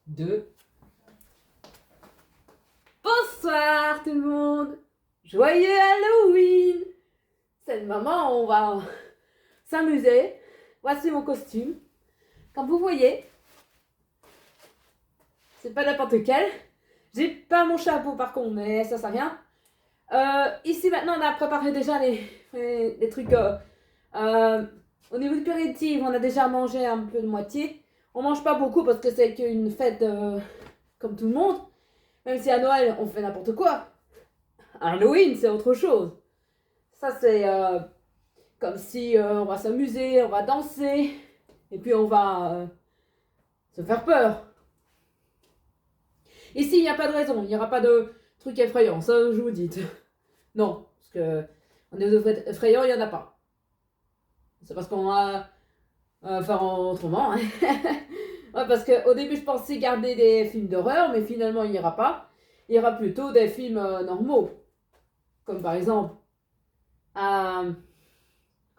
2. Bonsoir tout le monde. Joyeux Halloween. C'est le moment où on va s'amuser. Voici mon costume. Comme vous voyez, c'est pas n'importe lequel. J'ai pas mon chapeau par contre, mais ça sert à rien. Ici maintenant on a préparé déjà les trucs. Au niveau du péritif, on a déjà mangé un peu de moitié. On mange pas beaucoup parce que c'est qu'une fête comme tout le monde. Même si à Noël on fait n'importe quoi. Halloween c'est autre chose. Ça c'est comme si on va s'amuser, on va danser. Et puis on va se faire peur. Ici il n'y a pas de raison, il n'y aura pas de trucs effrayants, ça je vous dis. Non, parce que au niveau effrayant il n'y en a pas. C'est parce qu'on va faire autrement. Hein. Ouais, parce qu'au début, je pensais garder des films d'horreur, mais finalement, il n'y ira pas. Il y aura plutôt des films normaux. Comme par exemple. Ah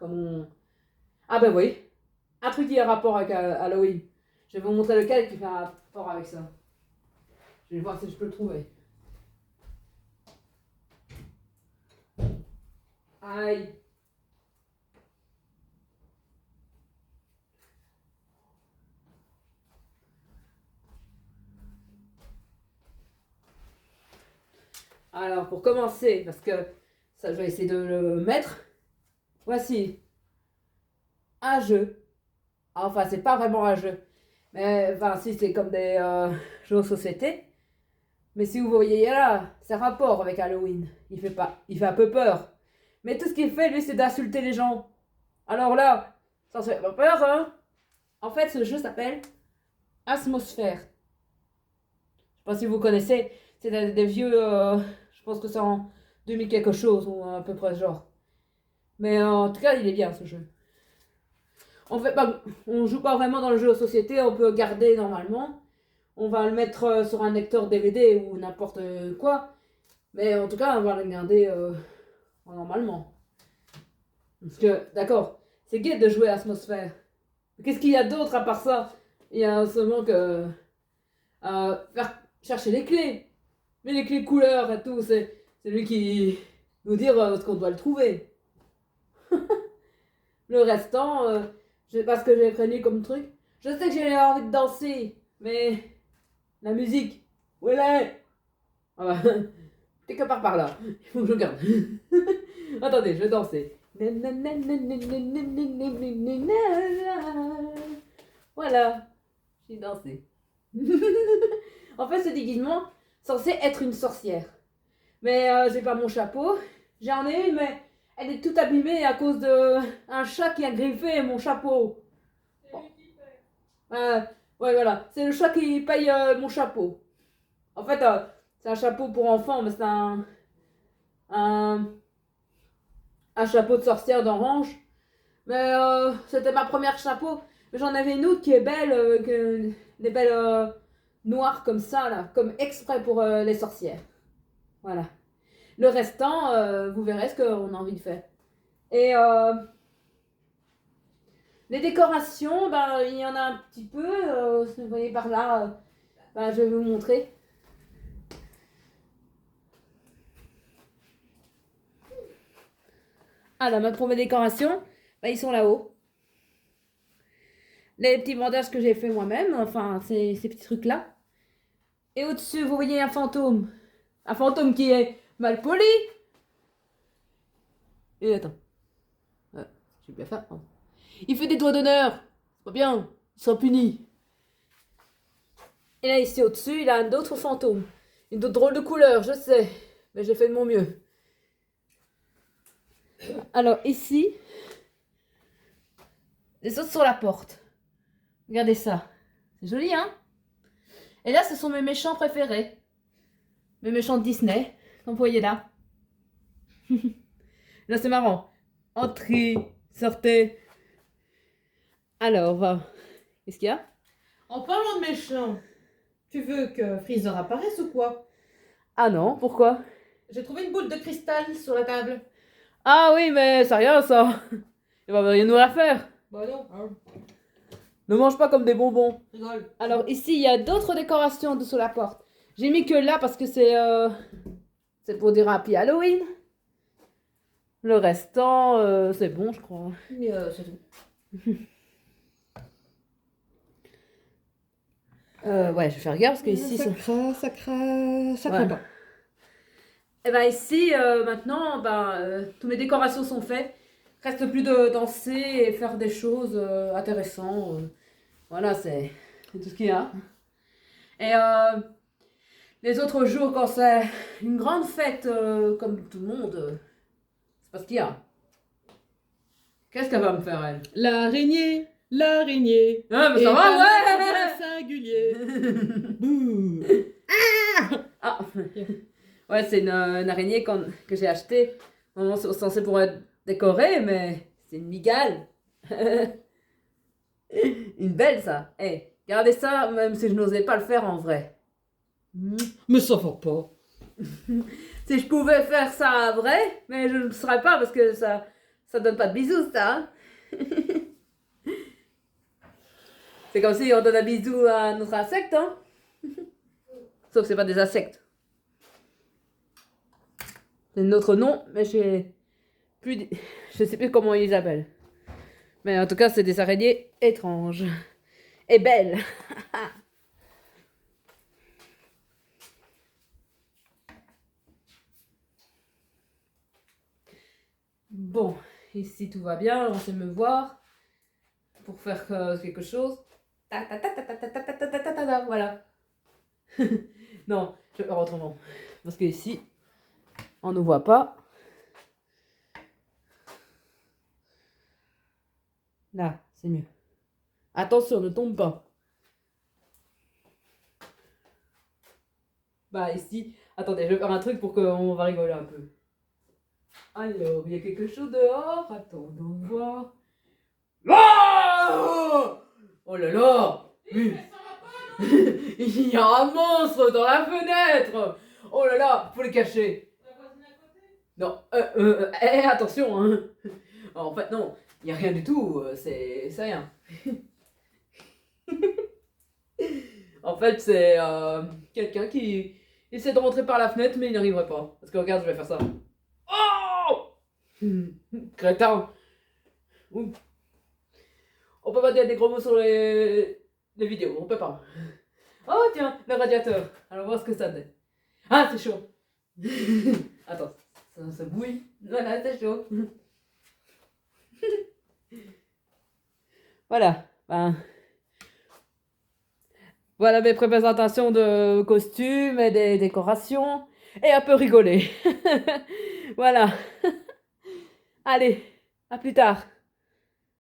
ben oui. Un truc qui a rapport avec Halloween. Je vais vous montrer lequel qui fait un rapport avec ça. Je vais voir si je peux le trouver. Aïe. Alors, pour commencer, parce que ça, je vais essayer de le mettre. Voici un jeu. Enfin, c'est pas vraiment un jeu. Mais, enfin, si, c'est comme des jeux de société. Mais si vous voyez là, c'est un rapport avec Halloween. Il fait un peu peur. Mais tout ce qu'il fait, lui, c'est d'insulter les gens. Alors là, ça fait pas peur, hein. En fait, ce jeu s'appelle Atmosphère. Je sais pas si vous connaissez. C'est des vieux. Je pense que c'est en 2000 quelque chose, ou à peu près ce genre. Mais en tout cas, il est bien ce jeu. On joue pas vraiment dans le jeu de société, on peut garder normalement. On va le mettre sur un lecteur DVD ou n'importe quoi. Mais en tout cas, on va le garder normalement. Parce que, d'accord, c'est gai de jouer à Atmosphère. Qu'est-ce qu'il y a d'autre à part ça? Il y a seulement que faire chercher les clés. Mais les clés couleurs et tout, c'est lui qui nous dire ce qu'on doit le trouver. Le restant, je sais pas ce que j'ai prévu comme truc. Je sais que j'ai envie de danser, mais la musique, où elle est? Ah bah, quelque part par là. Il faut que je garde. Attendez, je vais danser. Voilà, j'ai dansé. En fait, ce déguisement censé être une sorcière. Mais j'ai pas mon chapeau. J'en ai une, mais elle est toute abîmée à cause de un chat qui a griffé mon chapeau. Ouais, voilà. C'est le chat qui paye mon chapeau. En fait, c'est un chapeau pour enfants, mais c'est un, un chapeau de sorcière d'orange. Mais c'était ma première chapeau. Mais j'en avais une autre qui est belle, des belles noires comme ça, là, comme exprès pour les sorcières. Voilà. Le restant, vous verrez ce qu'on a envie de faire. Et les décorations, ben, il y en a un petit peu. Si vous voyez par là, ben, je vais vous montrer. Alors, pour mes décorations, ben, ils sont là-haut. Les petits bandages que j'ai fait moi-même, enfin, ces petits trucs-là. Et au-dessus, vous voyez un fantôme. Un fantôme qui est mal poli. Et attends. J'ai bien fait. Oh. Il fait des doigts d'honneur. C'est pas bien. Il sera puni. Et là, ici au-dessus, il a un autre fantôme. Une autre drôle de couleur, je sais. Mais j'ai fait de mon mieux. Alors, ici, les autres sur la porte. Regardez ça. C'est joli, hein? Et là, ce sont mes méchants préférés. Mes méchants de Disney. Comme vous voyez là. Là, c'est marrant. Entrez, sortez. Alors, qu'est-ce qu'il y a? En parlant de méchants, tu veux que Freezer apparaisse ou quoi? Ah non, pourquoi? J'ai trouvé une boule de cristal sur la table. Ah oui, mais c'est rien ça. Il va rien nous la faire. Bah non. Hein. Ne mange pas comme des bonbons. Rigole. Alors ici, il y a d'autres décorations dessous la porte. J'ai mis que là parce que c'est pour dire Happy Halloween. Le restant, c'est bon, je crois. Mais c'est tout. Ouais, je vais faire gaffe parce que ici... ça craint pas. Et ben ici, maintenant, toutes mes décorations sont faites. Reste plus de danser et faire des choses intéressantes. Voilà, c'est tout ce qu'il y a. Et les autres jours, quand c'est une grande fête, comme tout le monde, c'est pas ce qu'il y a. Qu'est-ce qu'elle va me faire, elle? L'araignée. Ah, mais ça va, ouais! Singulier. Bouh. Ah! Ouais, c'est une araignée que j'ai achetée. Normalement, c'est censé pour être décorée, mais c'est une migale. Une belle, ça. Eh, regardez ça, même si je n'osais pas le faire en vrai. Mais ça va pas. Si je pouvais faire ça en vrai, mais je ne le ferais pas parce que ça donne pas de bisous, ça. Hein. C'est comme si on donne un bisou à notre insecte, hein. Sauf que c'est pas des insectes. C'est notre nom, mais je sais plus comment ils appellent. Mais en tout cas, c'est des araignées étranges. Et belles. Bon, ici tout va bien, on sait me voir pour faire quelque chose. Voilà. Non, je vais faire autrement. Parce que ici, on ne voit pas. Là, c'est mieux. Attention, ne tombe pas. Bah ici, attendez, je vais faire un truc pour qu'on va rigoler un peu. Alors, il y a quelque chose dehors. Attendons voir. Ah, oh là là! Il y a un monstre dans la fenêtre! Oh là là, faut le cacher. Non, attention, hein. En fait, non, il n'y a rien du tout, c'est rien. En fait, c'est quelqu'un qui essaie de rentrer par la fenêtre, mais il n'y arriverait pas. Parce que regarde, je vais faire ça. Oh! Crétin! Ouh. On peut pas dire des gros mots sur les vidéos, on peut pas. Oh tiens, le radiateur. Alors voir ce que ça donne. Ah, c'est chaud. Attends, ça bouille. Voilà, c'est chaud. Voilà. Voilà mes représentations de costumes et des décorations. Et un peu rigoler. Voilà. Allez, à plus tard.